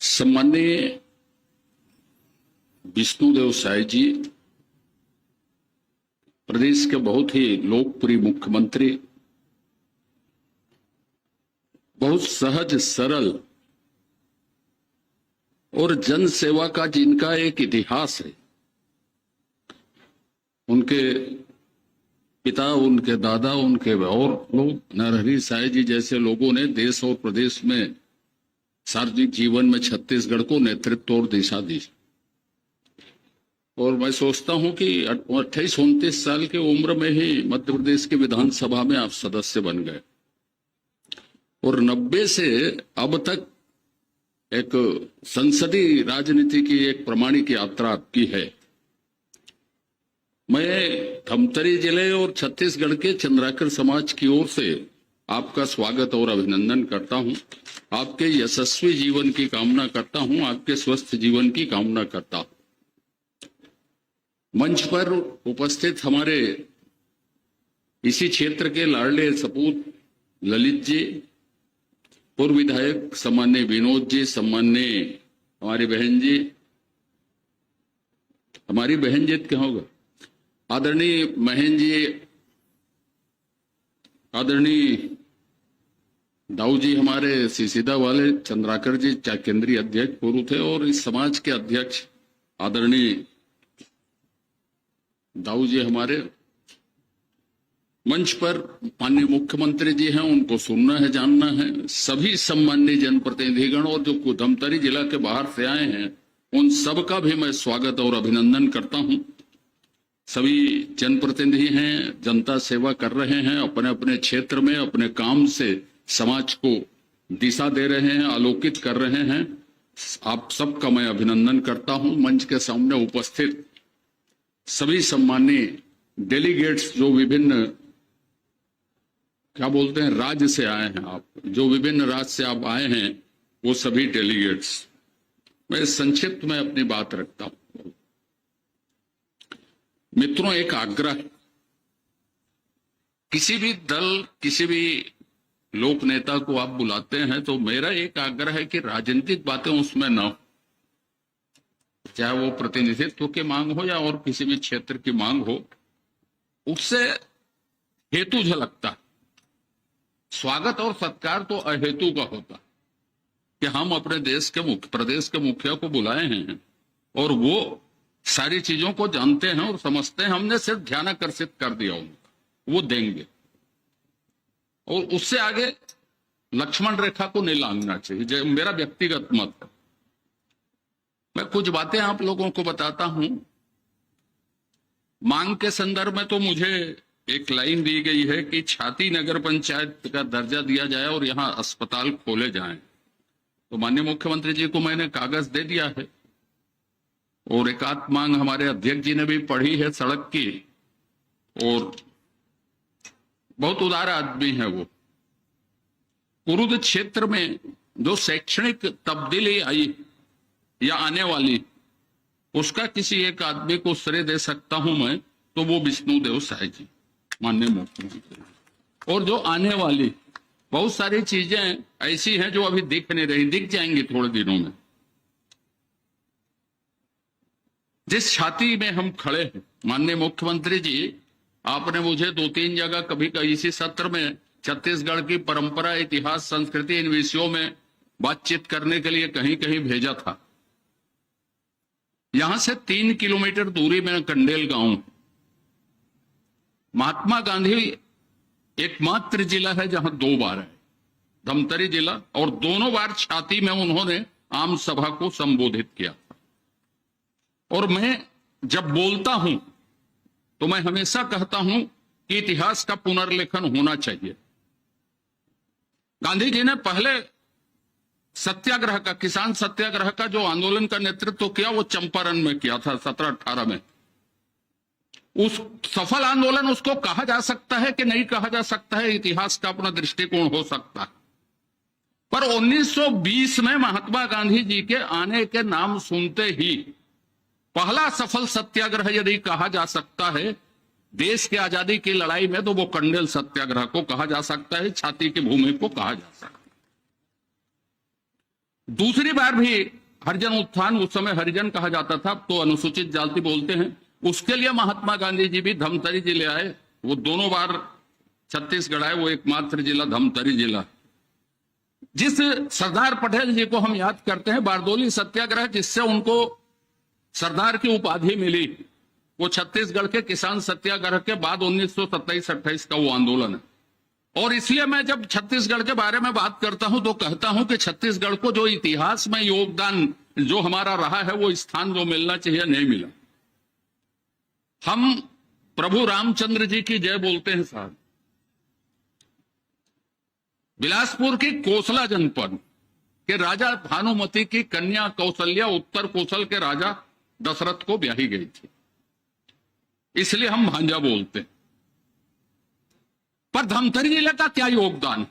सम्माननीय विष्णुदेव साय जी, प्रदेश के बहुत ही लोकप्रिय मुख्यमंत्री, बहुत सहज सरल और जन सेवा का जिनका एक इतिहास है। उनके पिता, उनके दादा, उनके और लोग, नरहरि साय जी जैसे लोगों ने देश और प्रदेश में सार्वजनिक जीवन में छत्तीसगढ़ को नेतृत्व और दिशा दी। और मैं सोचता हूं कि 28-29 साल की उम्र में ही मध्य प्रदेश की विधानसभा में आप सदस्य बन गए और 90 से अब तक एक संसदीय राजनीति की एक प्रामाणिक यात्रा आपकी है। मैं धमतरी जिले और छत्तीसगढ़ के चंद्राकर समाज की ओर से आपका स्वागत और अभिनंदन करता हूं। आपके यशस्वी जीवन की कामना करता हूं, आपके स्वस्थ जीवन की कामना करता हूं। मंच पर उपस्थित हमारे इसी क्षेत्र के लाडले सपूत ललित जी, पूर्व विधायक सम्माननीय विनोद जी, सम्माननीय हमारी बहन जी क्या होगा, आदरणीय महेंद्र जी, आदरणीय दाऊ जी, हमारे सीसीदा वाले चंद्राकर जी केंद्रीय अध्यक्ष पूर्व थे, और इस समाज के अध्यक्ष आदरणीय दाऊ जी, हमारे मंच पर माननीय मुख्यमंत्री जी हैं, उनको सुनना है, जानना है। सभी सम्माननीय जनप्रतिनिधिगण और जो धमतरी जिला के बाहर से आए हैं, उन सबका भी मैं स्वागत और अभिनंदन करता हूं। सभी जनप्रतिनिधि हैं, जनता सेवा कर रहे हैं, अपने अपने क्षेत्र में अपने काम से समाज को दिशा दे रहे हैं, आलोकित कर रहे हैं। आप सबका मैं अभिनंदन करता हूं। मंच के सामने उपस्थित सभी सम्माननीय डेलीगेट्स, जो विभिन्न क्या बोलते हैं राज्य से आए हैं, आप जो विभिन्न राज्य से आप आए हैं, वो सभी डेलीगेट्स, मैं संक्षिप्त में अपनी बात रखता हूं। मित्रों, एक आग्रह, किसी भी दल, किसी भी लोक नेता को आप बुलाते हैं तो मेरा एक आग्रह है कि राजनीतिक बातें उसमें न हो, चाहे वो प्रतिनिधित्व की मांग हो या और किसी भी क्षेत्र की मांग हो, उससे हेतु झलकता। स्वागत और सत्कार तो अहेतु का होता कि हम अपने देश के प्रदेश के मुखिया को बुलाए हैं और वो सारी चीजों को जानते हैं और समझते हैं, हमने सिर्फ ध्यान आकर्षित कर दिया उनका, वो देंगे। और उससे आगे लक्ष्मण रेखा को नहीं लांघना चाहिए, मेरा व्यक्तिगत मत है। मैं कुछ बातें आप लोगों को बताता हूं। मांग के संदर्भ में तो मुझे एक लाइन दी गई है कि छाती नगर पंचायत का दर्जा दिया जाए और यहां अस्पताल खोले जाएं। तो माननीय मुख्यमंत्री जी को मैंने कागज दे दिया है और एक आध मांग हमारे अध्यक्ष जी ने भी पढ़ी है सड़क की, और बहुत उदार आदमी है वो। कुरुद क्षेत्र में जो शैक्षणिक तब्दीली आई या आने वाली, उसका किसी एक आदमी को श्रेय दे सकता हूं मैं, तो वो विष्णुदेव साय जी, माननीय मुख्यमंत्री। और जो आने वाली बहुत सारी चीजें ऐसी हैं जो अभी दिख नहीं रही, दिख जाएंगी थोड़े दिनों में। जिस छाती में हम खड़े हैं, माननीय मुख्यमंत्री जी, आपने मुझे 2-3 जगह कभी इसी सत्र में छत्तीसगढ़ की परंपरा, इतिहास, संस्कृति, इन विषयों में बातचीत करने के लिए कहीं कहीं भेजा था। यहां से 3 किलोमीटर दूरी में कंडेल गांव, महात्मा गांधी एकमात्र जिला है जहां 2 बार है, धमतरी जिला, और दोनों बार छाती में उन्होंने आम सभा को संबोधित किया। और मैं जब बोलता हूं तो मैं हमेशा कहता हूं कि इतिहास का पुनर्लेखन होना चाहिए। गांधी जी ने पहले सत्याग्रह का, किसान सत्याग्रह का जो आंदोलन का नेतृत्व किया, वो चंपारण में किया था 1718 में। उस सफल आंदोलन उसको कहा जा सकता है कि नहीं कहा जा सकता है, इतिहास का अपना दृष्टिकोण हो सकता है। पर 1920 में महात्मा गांधी जी के आने के नाम सुनते ही पहला सफल सत्याग्रह यदि कहा जा सकता है देश की आजादी की लड़ाई में, तो वो कंडेल सत्याग्रह को कहा जा सकता है, छाती की भूमि को कहा जा सकता है। दूसरी बार भी हरिजन उत्थान, उस समय हरिजन कहा जाता था, तो अनुसूचित जाति बोलते हैं, उसके लिए महात्मा गांधी जी भी धमतरी जिले आए। वो दोनों बार छत्तीसगढ़ आए, वो एकमात्र जिला धमतरी जिला। जिस सरदार पटेल जी को हम याद करते हैं, बारदोली सत्याग्रह जिससे उनको सरदार की उपाधि मिली, वो छत्तीसगढ़ के किसान सत्याग्रह के बाद 1927-28 का वो आंदोलन है। और इसलिए मैं जब छत्तीसगढ़ के बारे में बात करता हूं तो कहता हूं कि छत्तीसगढ़ को जो इतिहास में योगदान जो हमारा रहा है, वो स्थान जो मिलना चाहिए नहीं मिला। हम प्रभु रामचंद्र जी की जय बोलते हैं साहब। बिलासपुर की कोसला जनपद के राजा भानुमति की कन्या कौशल्या उत्तर कोसल के राजा दशरथ को ब्याही गई थी, इसलिए हम भांजा बोलते हैं। पर धमतरी जिले का क्या योगदान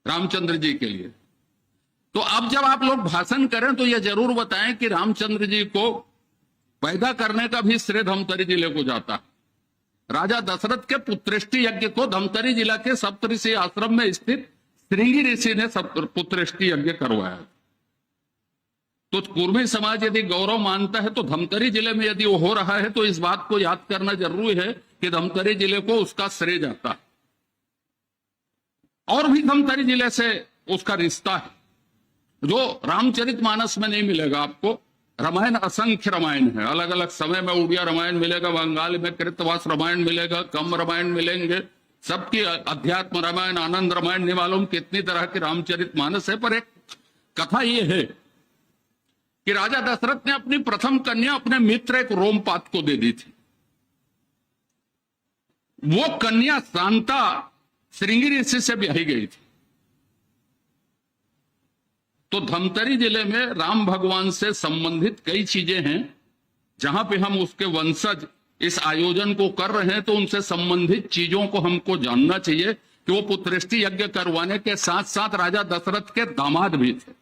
रामचंद्र जी के लिए? तो अब जब आप लोग भाषण करें तो यह जरूर बताएं कि रामचंद्र जी को पैदा करने का भी श्रेय धमतरी जिले को जाता है। राजा दशरथ के पुत्रेष्टि यज्ञ को धमतरी जिला के सप्तऋषि आश्रम में स्थित श्रृंगी ऋषि ने पुत्रेष्टि यज्ञ करवाया। तो कुर्मी समाज यदि गौरव मानता है तो धमतरी जिले में यदि वो हो रहा है तो इस बात को याद करना जरूरी है कि धमतरी जिले को उसका श्रेय जाता है। और भी धमतरी जिले से उसका रिश्ता है जो रामचरितमानस में नहीं मिलेगा आपको। रामायण असंख्य रामायण है, अलग अलग समय में उड़िया रामायण मिलेगा, बंगाल में कृतवास रामायण मिलेगा, कम रामायण मिलेंगे, सबकी अध्यात्म रामायण, आनंद रामायण, नहीं मालूम कितनी तरह के रामचरितमानस है। पर एक कथा यह है कि राजा दशरथ ने अपनी प्रथम कन्या अपने मित्र एक रोमपात को दे दी थी। वो कन्या शांता श्रृंगी ऋषि से ब्याही गई थी। तो धमतरी जिले में राम भगवान से संबंधित कई चीजें हैं, जहां पे हम उसके वंशज इस आयोजन को कर रहे हैं, तो उनसे संबंधित चीजों को हमको जानना चाहिए कि वो पुत्रेष्टि यज्ञ करवाने के साथ साथ राजा दशरथ के दामाद भी थे।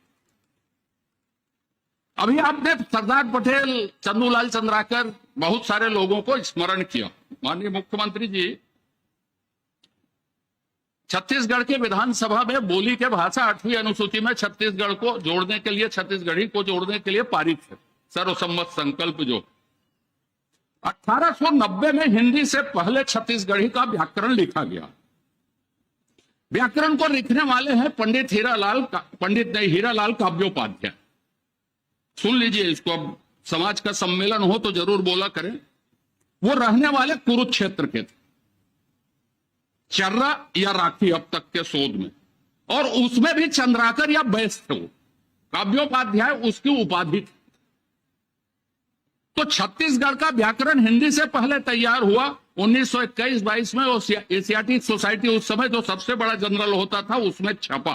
अभी आपने सरदार पटेल, चंदूलाल चंद्राकर, बहुत सारे लोगों को स्मरण किया। माननीय मुख्यमंत्री जी छत्तीसगढ़ के विधानसभा में बोली के भाषा 8वीं अनुसूची में छत्तीसगढ़ को जोड़ने के लिए, छत्तीसगढ़ी को जोड़ने के लिए पारित है सर्वसम्मत संकल्प। जो 1890 में हिंदी से पहले छत्तीसगढ़ी का व्याकरण लिखा गया। व्याकरण को लिखने वाले हैं पंडित हीरालाल काव्योपाध्याय। सुन लीजिए इसको, अब समाज का सम्मेलन हो तो जरूर बोला करें। वो रहने वाले कुरुक्षेत्र के थे, चर्रा या राखी अब तक के शोध में, और उसमें भी चंद्राकर या बैस थे। वो काव्योपाध्याय उसकी उपाधि थी। तो छत्तीसगढ़ का व्याकरण हिंदी से पहले तैयार हुआ 1921-22 में। एशियाटिक सोसाइटी उस समय जो सबसे बड़ा जनरल होता था उसमें छपा।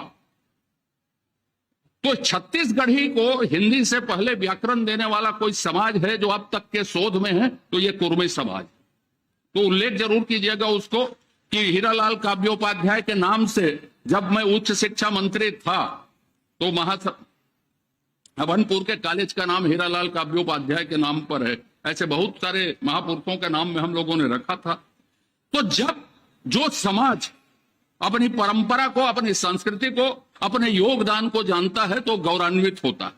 तो छत्तीसगढ़ी को हिंदी से पहले व्याकरण देने वाला कोई समाज है जो अब तक के शोध में है, तो ये कुर्मी समाज। तो उल्लेख जरूर कीजिएगा उसको कि हीरालाल काव्योपाध्याय के नाम से जब मैं उच्च शिक्षा मंत्री था तो अभनपुर के कॉलेज का नाम हीरालाल काव्योपाध्याय के नाम पर है। ऐसे बहुत सारे महापुरुषों के नाम में हम लोगों ने रखा था। तो जब जो समाज अपनी परंपरा को, अपनी संस्कृति को, अपने योगदान को जानता है तो गौरवान्वित होता है।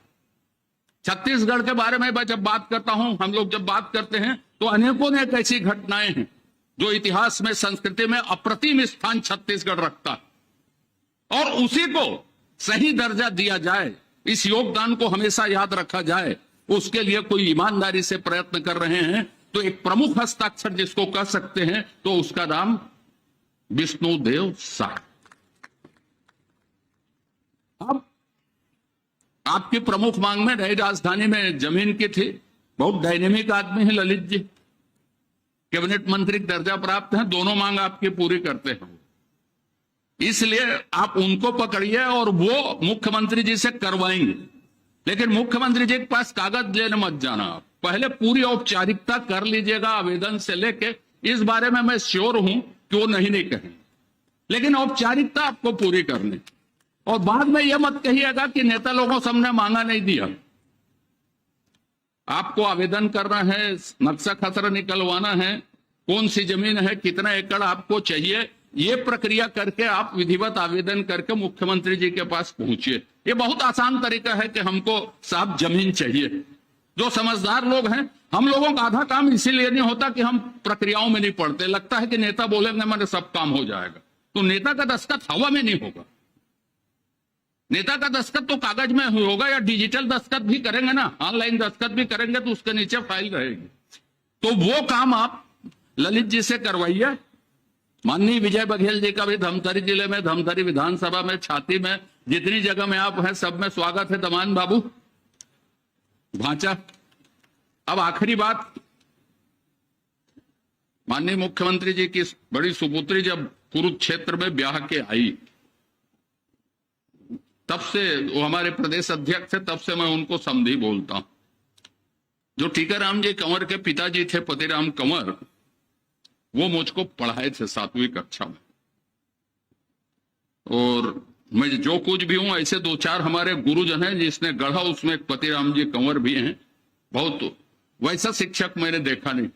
छत्तीसगढ़ के बारे में मैं जब बात करता हूं, हम लोग जब बात करते हैं तो अनेकों ने ऐसी घटनाएं हैं जो इतिहास में, संस्कृति में अप्रतिम स्थान छत्तीसगढ़ रखता है। और उसी को सही दर्जा दिया जाए, इस योगदान को हमेशा याद रखा जाए, उसके लिए कोई ईमानदारी से प्रयत्न कर रहे हैं। तो एक प्रमुख हस्ताक्षर जिसको कह सकते हैं तो उसका नाम विष्णुदेव साय। अब आपकी प्रमुख मांग में नई राजधानी में जमीन की थी। बहुत डायनेमिक आदमी है ललित जी, कैबिनेट मंत्री का दर्जा प्राप्त है, दोनों मांग आपकी पूरी करते हैं। इसलिए आप उनको पकड़िए और वो मुख्यमंत्री जी से करवाएंगे। लेकिन मुख्यमंत्री जी के पास कागज लेने मत जाना, आप पहले पूरी औपचारिकता कर लीजिएगा आवेदन से लेके। इस बारे में मैं श्योर हूं कि वो नहीं कहें, लेकिन औपचारिकता आपको पूरी करनी। और बाद में यह मत कहिएगा कि नेता लोगों से हमने मांगा नहीं दिया। आपको आवेदन करना है, नक्शा खसरा निकलवाना है, कौन सी जमीन है, कितना एकड़ आपको चाहिए, ये प्रक्रिया करके आप विधिवत आवेदन करके मुख्यमंत्री जी के पास पहुंचिए। ये बहुत आसान तरीका है कि हमको साहब जमीन चाहिए। जो समझदार लोग हैं, हम लोगों का आधा काम इसीलिए नहीं होता कि हम प्रक्रियाओं में नहीं पड़ते। लगता है कि नेता बोलेंगे मेरे सब काम हो जाएगा, तो नेता का दस्तखत हवा में नहीं होगा। नेता का दस्तखत तो कागज में होगा, या डिजिटल दस्तखत भी करेंगे ना, ऑनलाइन दस्तखत भी करेंगे तो उसके नीचे फाइल रहेगी। तो वो काम आप ललित जी से करवाइए। माननीय विजय बघेल जी का भी धमतरी जिले में, धमतरी विधानसभा में, छाती में, जितनी जगह में आप हैं सब में स्वागत है। दमान बाबू भांचा। अब आखिरी बात, माननीय मुख्यमंत्री जी की बड़ी सुपुत्री जब कुरुक्षेत्र में ब्याह के आई, तब से वो हमारे प्रदेश अध्यक्ष थे, तब से मैं उनको समधी बोलता हूं। जो टीकाराम जी कंवर के पिताजी थे, पतिराम कंवर, वो मुझको पढ़ाए थे 7वीं कक्षा में। और मैं जो कुछ भी हूं, ऐसे 2-4 हमारे गुरुजन हैं जिसने गढ़ा, उसमें एक पतिराम जी कंवर भी हैं। बहुत वैसा शिक्षक मैंने देखा नहीं।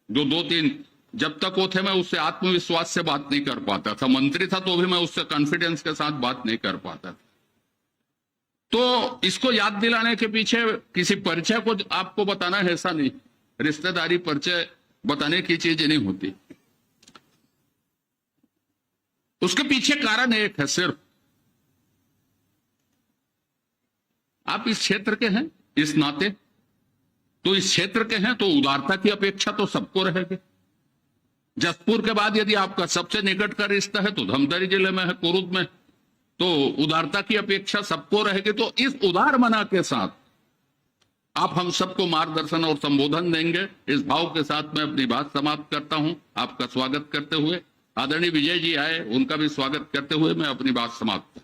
जो 2-3 जब तक वो थे, मैं उससे आत्मविश्वास से बात नहीं कर पाता था। मंत्री था तो भी मैं उससे कॉन्फिडेंस के साथ बात नहीं कर पाता था। तो इसको याद दिलाने के पीछे किसी परिचय को आपको बताना है ऐसा नहीं, रिश्तेदारी परिचय बताने की चीज नहीं होती। उसके पीछे कारण एक है, सिर्फ आप इस क्षेत्र के हैं, इस नाते तो इस क्षेत्र के हैं, तो उदारता की अपेक्षा तो सबको रहेगी। जसपुर के बाद यदि आपका सबसे निकट का रिश्ता है तो धमतरी जिले में है, कुरुद में, तो उदारता की अपेक्षा सबको रहेगी। तो इस उदार मना के साथ आप हम सबको मार्गदर्शन और संबोधन देंगे, इस भाव के साथ मैं अपनी बात समाप्त करता हूं। आपका स्वागत करते हुए, आदरणीय विजय जी आए, उनका भी स्वागत करते हुए मैं अपनी बात समाप्त